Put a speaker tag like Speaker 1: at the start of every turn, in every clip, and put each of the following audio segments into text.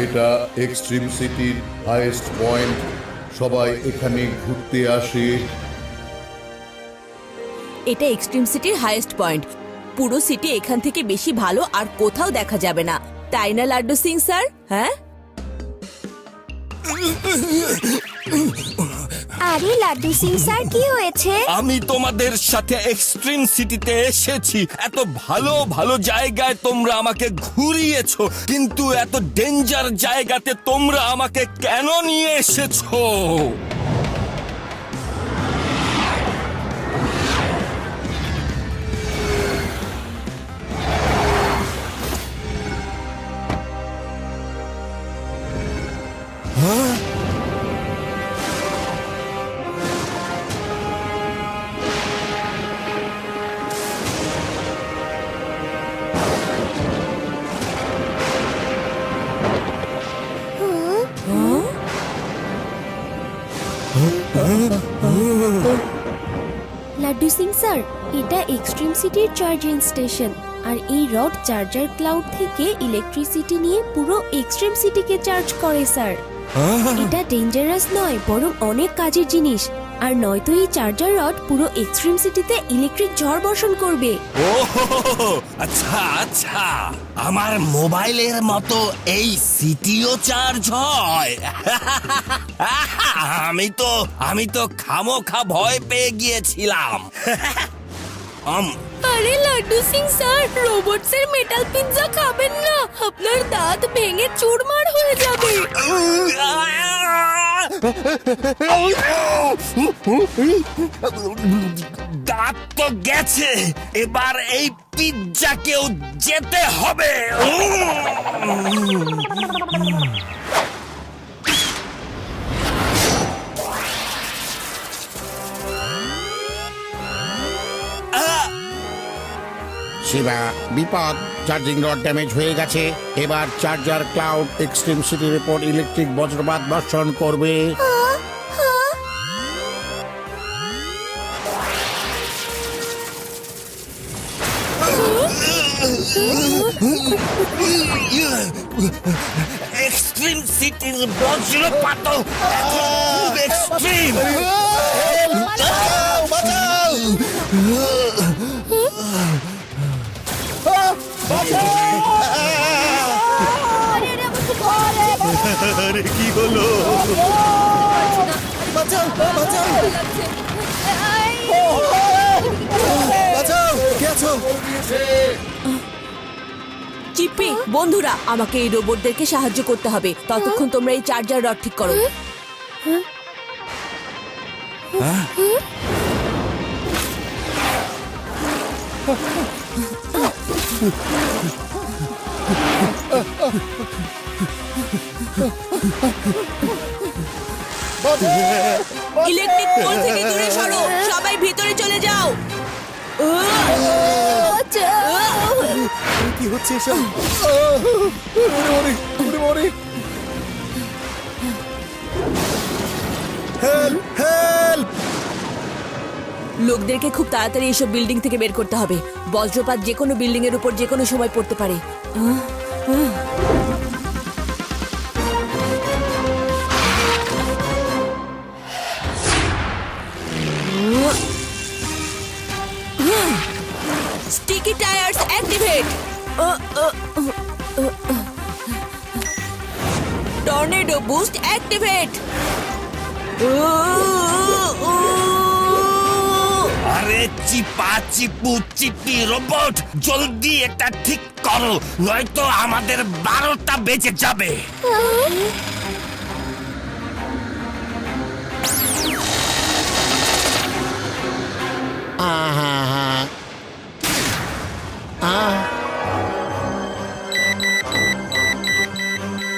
Speaker 1: এটা এক্সট্রিম সিটির highest point. সবাই এখানে ঘুরতে আসে।
Speaker 2: এটা এক্সট্রিম সিটির হাইয়েস্ট পয়েন্ট। পুরো সিটি এখান থেকে বেশি ভালো আর কোথাও দেখা যাবে না, তাই না লাড্ডু সিং স্যার? হ্যাঁ,
Speaker 3: আরে লাড্ডু সিং স্যার, কি হয়েছে?
Speaker 4: আমি তোমাদের সাথে এক্সট্রিম সিটিতে এসেছি। এত ভালো ভালো জায়গায় তোমরা আমাকে ঘুরিয়েছো, কিন্তু এত ডেঞ্জার জায়গাতে তোমরা আমাকে কেন নিয়ে এসেছো?
Speaker 3: লাড্ডু সিং স্যার, এটা এক্সট্রিম সিটির চার্জিং স্টেশন, আর এই রড চার্জার ক্লাউড থেকে ইলেকট্রিসিটি নিয়ে পুরো এক্সট্রিম সিটিকে চার্জ করে স্যার। এটা ডেঞ্জারাস নয়, বরং অনেক কাজের জিনিস। আর নয়তো এই চার্জার রড পুরো এক্সট্রিম সিটিতে ইলেকট্রিক ঝড় বর্ষণ করবে।
Speaker 4: ও আচ্ছা আচ্ছা, আমার মোবাইলের মতো এই সিটিও চার্জ হয়? আমি তো খামোখা ভয় পেয়ে গিয়েছিলাম।
Speaker 3: আরে লাড্ডু সিং স্যার, রোবটসের মেটাল পিৎজা খাবেন না, আপনার দাঁত ভেঙে চুরমার হয়ে যাবে।
Speaker 4: দাঁত তো গেছে, এবার এই পিৎজাকেও যেতে হবে।
Speaker 5: শিবা, বিপদ, চার্জিং রড ড্যামেজ হয়ে গেছে। এবার চার্জার ক্লাউড এক্সট্রিম সিটির উপর ইলেকট্রিক বজ্রপাত বর্ষণ করবে।
Speaker 4: এক্সট্রিম সিটির বজ্রপাত খুব এক্সট্রিম। আরে কি হলো?
Speaker 6: বাঁচাও বাঁচাও বাঁচাও, কে আছো?
Speaker 2: চিপ্পি, বন্ধুরা, আমাকে এই রোবটদেরকে সাহায্য করতে হবে। ততক্ষণ তোমরা এই চার্জার রড ঠিক করো। ইলেকট্রিক পোল থেকে দূরে সরো, সবাই ভিতরে চলে যাও।
Speaker 6: কি হচ্ছে এসব? Help help!
Speaker 2: লোকদেরকে খুব তাড়াতাড়ি এসব বিল্ডিং থেকে বের করতে হবে। বজ্রপাত যে কোনো বিল্ডিং এর উপর যে কোনো সময় পড়তে পারে। Sticky tyres activate. Tornado boost activate.
Speaker 4: আরে চিপা চিপু চিপি রোবট, জলদি এটা ঠিক করো, নয়তো আমাদের 12টা বেজে যাবে।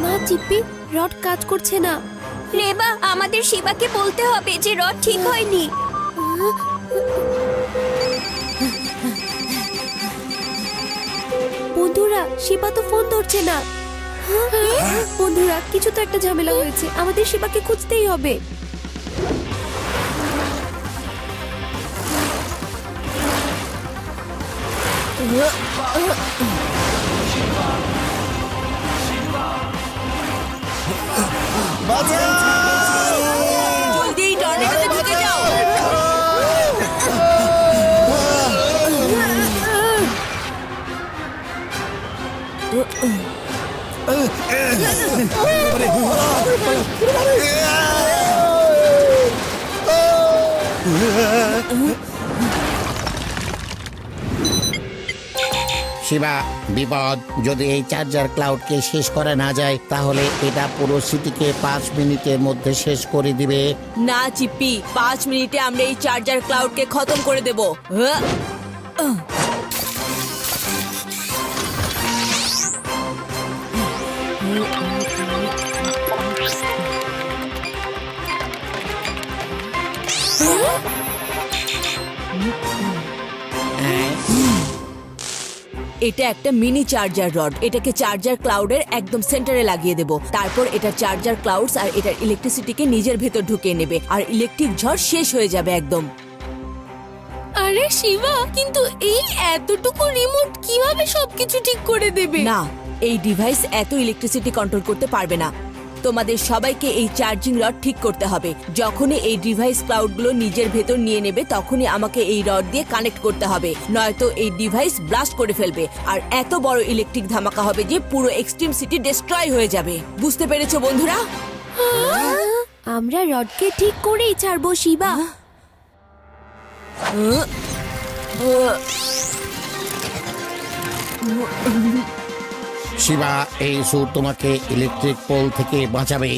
Speaker 3: না চিপ্পি, রড কাজ করছে না। রেবা, আমাদের শিবাকে বলতে হবে যে রড ঠিক হয়নি। বন্ধুরা, শিবা তো ফোন ধরছে না। বন্ধুরা, কিছু তো একটা ঝামেলা হয়েছে, আমাদের শিবাকে খুঁজতেই হবে।
Speaker 2: জলদি এই টর্নেডোতে ঢুকে যাও।
Speaker 5: শিবা, বিপদ। যদি এই চার্জার ক্লাউডকে শেষ করা না যায় তাহলে এটা পুরো সিটিকে 5 মিনিটের মধ্যে শেষ করে দিবে।
Speaker 2: না চিপ্পি, 5 মিনিটে আমরা এই চার্জার ক্লাউডকে খতম করে দেব। হ্যাঁ। এটা একটা মিনি চার্জার রড। এটাকে চার্জার ক্লাউডের একদম সেন্টারে লাগিয়ে দেব। তারপর এটা চার্জার ক্লাউডস আর এটার ইলেকট্রিসিটিকে নিজের ভেতর ঢুকিয়ে নেবে আর ইলেকট্রিক ঝড় শেষ হয়ে যাবে একদম।
Speaker 3: আরে শিবা, কিন্তু এই এতটুকু রিমোট কিভাবে সবকিছু ঠিক করে দেবে?
Speaker 2: না, এই ডিভাইস এত ইলেকট্রিসিটি কন্ট্রোল করতে পারবে না। তোমাদের সবাইকে এই চার্জিং রড ঠিক করতে হবে। যখনই এই ডিভাইস ক্লাউডগুলো নিজের ভেতর নিয়ে নেবে তখনই আমাকে এই রড দিয়ে কানেক্ট করতে হবে, নয়তো এই ডিভাইস ব্লাস্ট করে ফেলবে আর এত বড় ইলেকট্রিক ধামাকা হবে যে পুরো এক্সট্রিম সিটি ডিস্ট্রয় হয়ে যাবে। বুঝতে পেরেছো বন্ধুরা?
Speaker 3: আমরা রডকে ঠিক করেই ছাড়বো শিবা।
Speaker 5: শিবা, এই স্যুট তোমাকে ইলেকট্রিক পোল থেকে বাঁচাবে।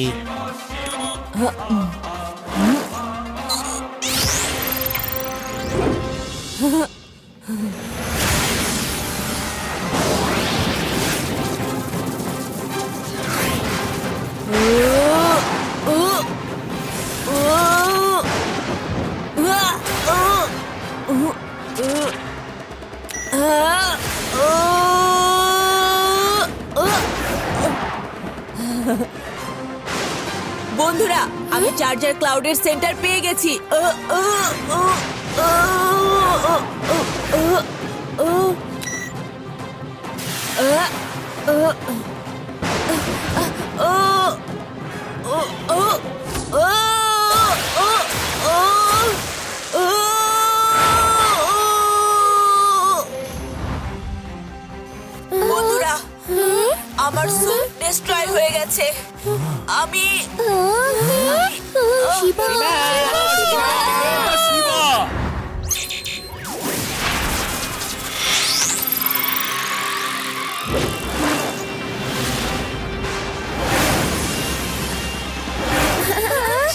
Speaker 2: বন্ধুরা, আমি চার্জার ক্লাউডের সেন্টার পেয়ে গেছি। বন্ধুরা, আমার স্যুট ডিস্ট্রয় হয়ে গেছে। আমি
Speaker 3: শিবা,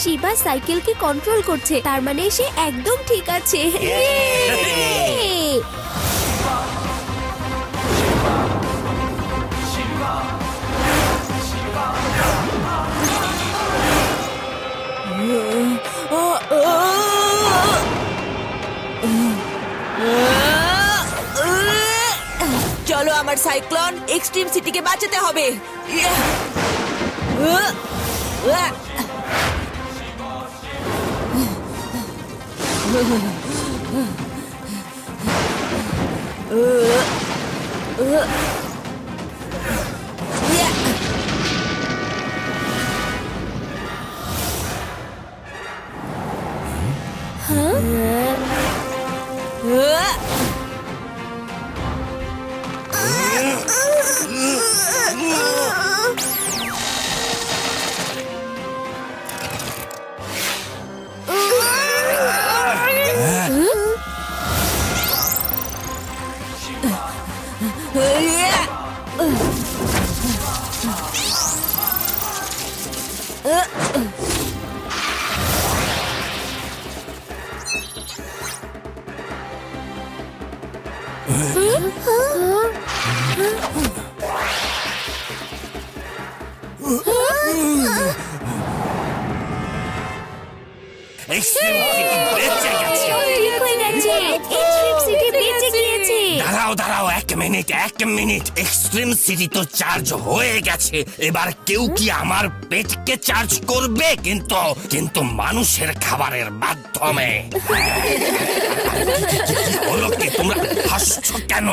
Speaker 3: শিবা সাইকেলকে কন্ট্রোল করছে, তার মানে সে একদম ঠিক আছে।
Speaker 2: চলো, আমার সাইক্লোন এক্সট্রিম সিটিকে বাঁচাতে হবে।
Speaker 4: এক্সট্রিম সিটি বেঁচে গেছে।
Speaker 3: ঠিক হয়ে গেছে, এক্সট্রিম সিটি বেঁচে গিয়েছে।
Speaker 4: দাঁড়াও, এক মিনিট। এক্সট্রিম সিটি তো চার্জ হয়ে গেছে। এবার কেউ কি আমার পেটকে চার্জ করবে? কিন্তু মানুষের খাবারের মাধ্যমে। হলো কি, তোমরা হাসছো কেন?